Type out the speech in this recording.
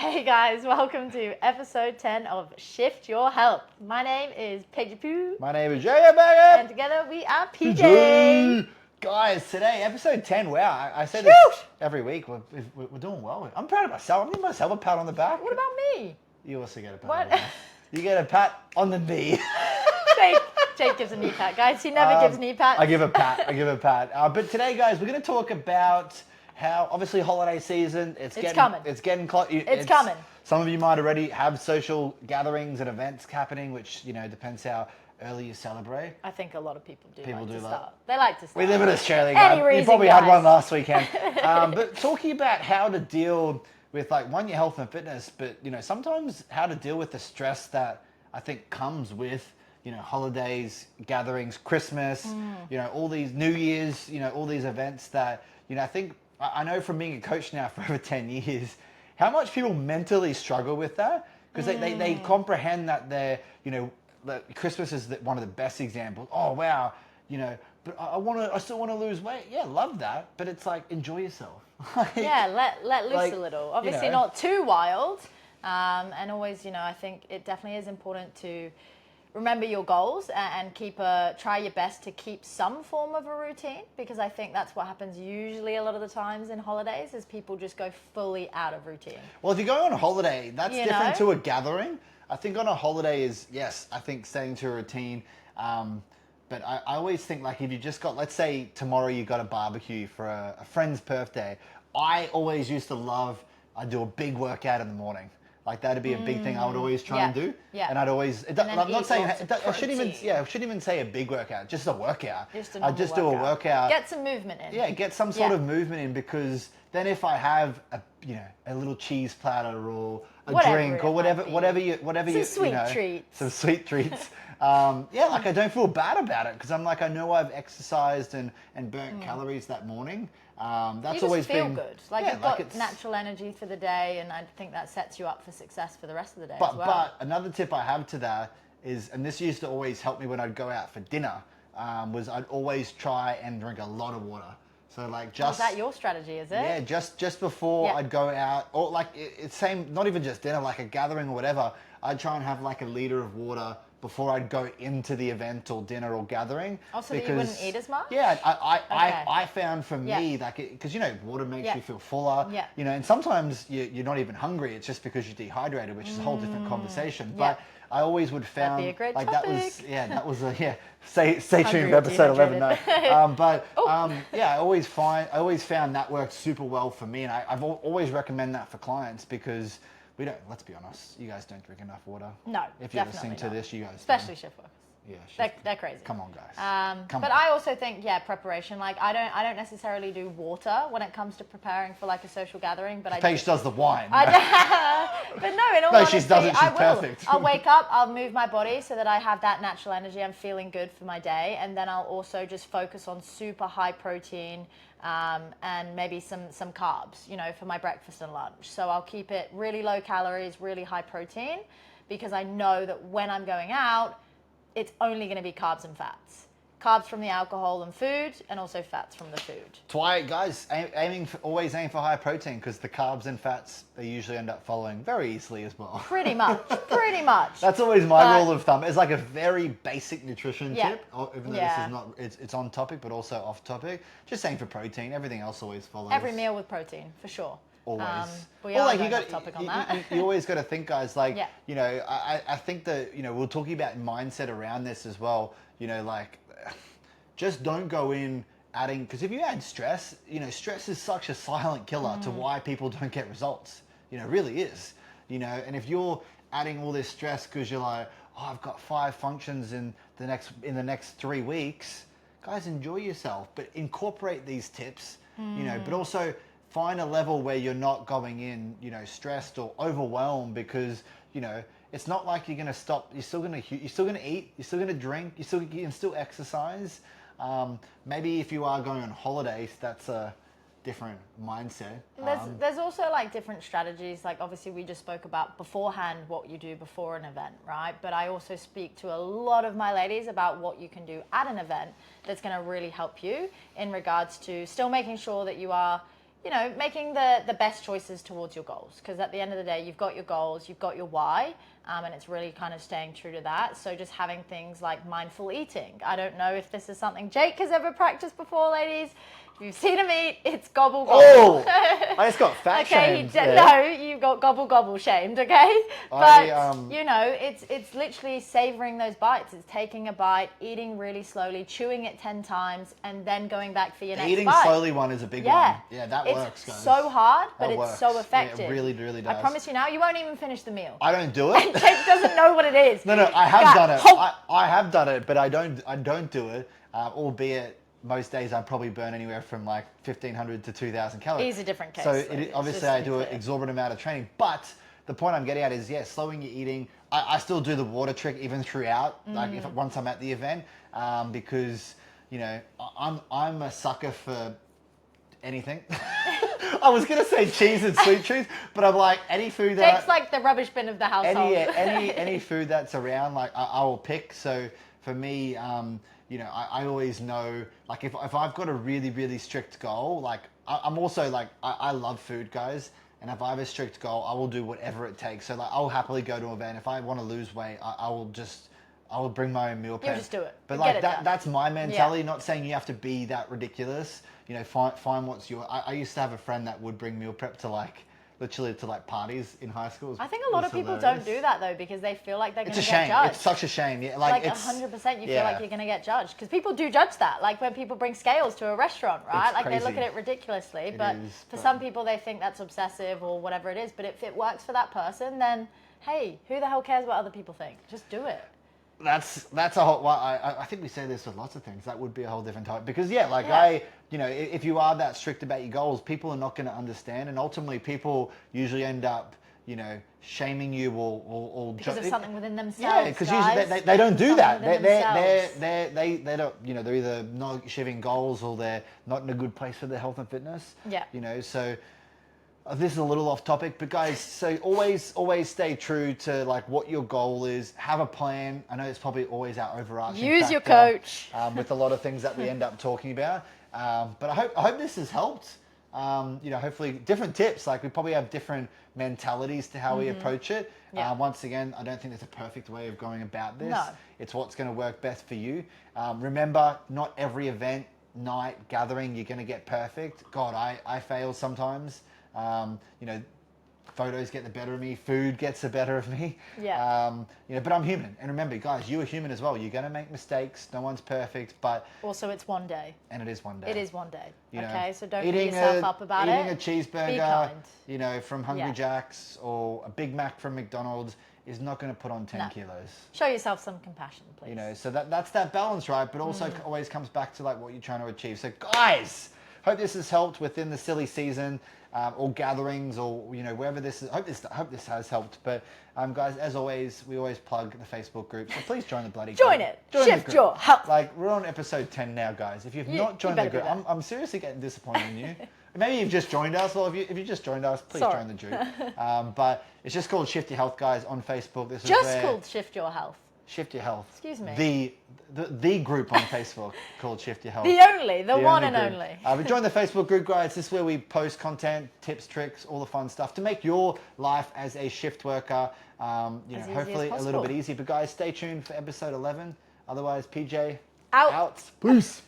Hey guys, welcome to episode 10 of Shift Your Health. My name is Paige Poo. My name is Jaya Baggett. And together we are PJ. Guys, today, episode 10. Wow, I say this every week. We're doing well. I'm proud of myself. I'm giving myself a pat on the back. What about me? You also get a pat What? on the back. You get a pat on the knee. Jake gives a knee pat, guys. He never gives knee pats. I give a pat. But today, guys, we're going to talk about how, obviously, holiday season. It's coming. It's getting close. It's coming. Some of you might already have social gatherings and events happening, which, depends how early you celebrate. I think a lot of people do People like do to that. start. They like to start. We live in Australia, Any guys. reason, You probably guys. had one last weekend. But talking about how to deal with, one, your health and fitness, but, sometimes how to deal with the stress that I think comes with, holidays, gatherings, Christmas, all these New Year's, all these events that, I know from being a coach now for over 10 years, how much people mentally struggle with that. Because they comprehend that that Christmas is one of the best examples. Oh, wow, but I still want to lose weight. Yeah, love that. But it's like, enjoy yourself. Yeah, let loose a little. Obviously not too wild. And always, I think it definitely is important to remember your goals and try your best to keep some form of a routine, because I think that's what happens usually a lot of the times in holidays is people just go fully out of routine. Well, if you go on a holiday, that's different to a gathering. I think on a holiday is, yes, I think staying to a routine. But I always think, if you just got, let's say tomorrow you got a barbecue for a friend's birthday. I always used to love, I'd do a big workout in the morning. That'd be a big thing I would always try and do. Yeah. And I'd always, I'm not saying, I shouldn't even say a big workout, just a workout. I'd just do a workout. Get some movement in. Yeah, get some sort of movement in, because then if I have a little cheese platter or a drink or whatever some sweet treats. I don't feel bad about it, because I'm I know I've exercised and burnt calories that morning. That's you always just feel been good. You've got natural energy for the day, and I think that sets you up for success for the rest of the day as well. But another tip I have to that is, and this used to always help me when I'd go out for dinner, was I'd always try and drink a lot of water. So is that your strategy, is it? Yeah, just before I'd go out, or it's same, not even just dinner, a gathering or whatever, I'd try and have a liter of water before I'd go into the event or dinner or gathering. Oh, so that you wouldn't eat as much? Yeah, I found for me, because water makes you feel fuller, and sometimes you're not even hungry, it's just because you're dehydrated, which is a whole different conversation. But I always would found that'd be a great that topic. Stay tuned for episode 11. No. I always found that worked super well for me, and I've always recommend that for clients, because we don't. Let's be honest, you guys don't drink enough water. No, if you're listening to this, you guys especially shift workers. Yeah, they're crazy. Come on, guys. I also think preparation. I don't necessarily do water when it comes to preparing for a social gathering, but Paige does the wine. But no, in all honesty, she doesn't. She's I will. perfect. I'll wake up, I'll move my body so that I have that natural energy. I'm feeling good for my day, and then I'll also just focus on super high protein and maybe some carbs, for my breakfast and lunch. So I'll keep it really low calories, really high protein, because I know that when I'm going out, it's only going to be carbs and fats. Carbs from the alcohol and food, and also fats from the food. That's why, guys, always aim for high protein, because the carbs and fats, they usually end up following very easily as well. Pretty much. That's always my rule of thumb. It's a very basic nutrition tip, even though this is not, it's on topic, but also off topic. Just aim for protein. Everything else always follows. Every meal with protein, for sure. Always. We are going off topic on that. You always got to think, guys, I think that, we're talking about mindset around this as well, just don't go in adding, because if you add stress, stress is such a silent killer to why people don't get results. It really is. And if you're adding all this stress because you're I've got 5 functions in the next 3 weeks, guys, enjoy yourself, but incorporate these tips, but also find a level where you're not going in, stressed or overwhelmed, because, it's not like you're going to stop. You're still going to eat. You're still going to drink. You can still exercise. Maybe if you are going on holidays, that's a different mindset. There's also different strategies. Obviously we just spoke about beforehand, what you do before an event, right? But I also speak to a lot of my ladies about what you can do at an event that's going to really help you in regards to still making sure that you are making the best choices towards your goals. Because at the end of the day, you've got your goals, you've got your why, and it's really kind of staying true to that. So just having things like mindful eating. I don't know if this is something Jake has ever practiced before, ladies. If you've seen him eat, it's gobble gobble. Oh, I just got fat shamed. No, you got gobble gobble shamed. Okay, but it's literally savoring those bites. It's taking a bite, eating really slowly, chewing it 10 times, and then going back for your next Eating bite. slowly one is a big one. Yeah, that works, guys. It's so hard, but That it's works. so effective. Yeah, it really, really does. I promise you now, you won't even finish the meal. I don't do it. Jake doesn't know what it is. No, I have done it. I have done it, but I don't do it. Albeit most days I probably burn anywhere from like 1,500 to 2,000 calories. He's a different case. So obviously I do an exorbitant amount of training. But the point I'm getting at is, slowing your eating. I still do the water trick even throughout, like once I'm at the event, because I'm a sucker for anything. I was gonna say cheese and sweet treats, but I'm like any food that Jake's like the rubbish bin of the household. Any food that's around, like I will pick. So for me, I always know, like if I've got a really, really strict goal, like I'm also like, I love food, guys. And if I have a strict goal, I will do whatever it takes. So like, I'll happily go to an event. If I want to lose weight, I will bring my own meal prep. You just do it. But like that's my mentality. Not saying you have to be that ridiculous. Find what's your. I used to have a friend that would bring meal prep to literally to parties in high school. I think a lot of people don't do that though, because they feel like they're going to get shame. judged. It's such a shame. Yeah, like 100% you feel like you're going to get judged, because people do judge that. Like when people bring scales to a restaurant, right? It's like crazy. they look at it ridiculously, but for some people they think that's obsessive or whatever it is. But if it works for that person, then hey, who the hell cares what other people think? Just do it. That's a whole. Well, I think we say this with lots of things. That would be a whole different topic, because if you are that strict about your goals, people are not going to understand, and ultimately people usually end up shaming you or because of something within themselves. Yeah, because usually they don't do that. They don't. They're either not achieving goals or they're not in a good place for their health and fitness. Yeah. So. This is a little off topic, but guys, so always stay true to what your goal is. Have a plan. I know it's probably always our overarching Use factor, your coach. with a lot of things that we end up talking about. But I hope this has helped. Hopefully different tips. We probably have different mentalities to how we approach it. Yeah. Once again, I don't think there's a perfect way of going about this. No. It's what's going to work best for you. Remember, not every event, night, gathering, you're going to get perfect. God, I fail sometimes. Photos get the better of me, food gets the better of me. Yeah. But I'm human. And remember, guys, you are human as well. You're going to make mistakes. No one's perfect, but... Also, it's one day. And it is one day. It is one day. You know, okay, so don't beat yourself up about eating it. Eating a cheeseburger, Be kind. From Hungry Jack's or a Big Mac from McDonald's is not going to put on 10 kilos. Show yourself some compassion, please. So that's that balance, right? But also always comes back to what you're trying to achieve. So guys, hope this has helped within the silly season. Or gatherings, or wherever this is. Hope this has helped. But guys, as always, we always plug the Facebook group. So please join the bloody group. Join it. Shift your health. We're on episode 10 now, guys. If you've not joined the group, I'm seriously getting disappointed in you. Maybe you've just joined us. Well, if you just joined us, please join the group. But it's just called Shift Your Health, guys, on Facebook. This is called Shift Your Health. Shift Your Health. Excuse me. The group on Facebook called Shift Your Health. The one and group. only. But join the Facebook group, guys. This is where we post content, tips, tricks, all the fun stuff to make your life as a shift worker, hopefully a little bit easier. But guys, stay tuned for episode 11. Otherwise, PJ out. Peace.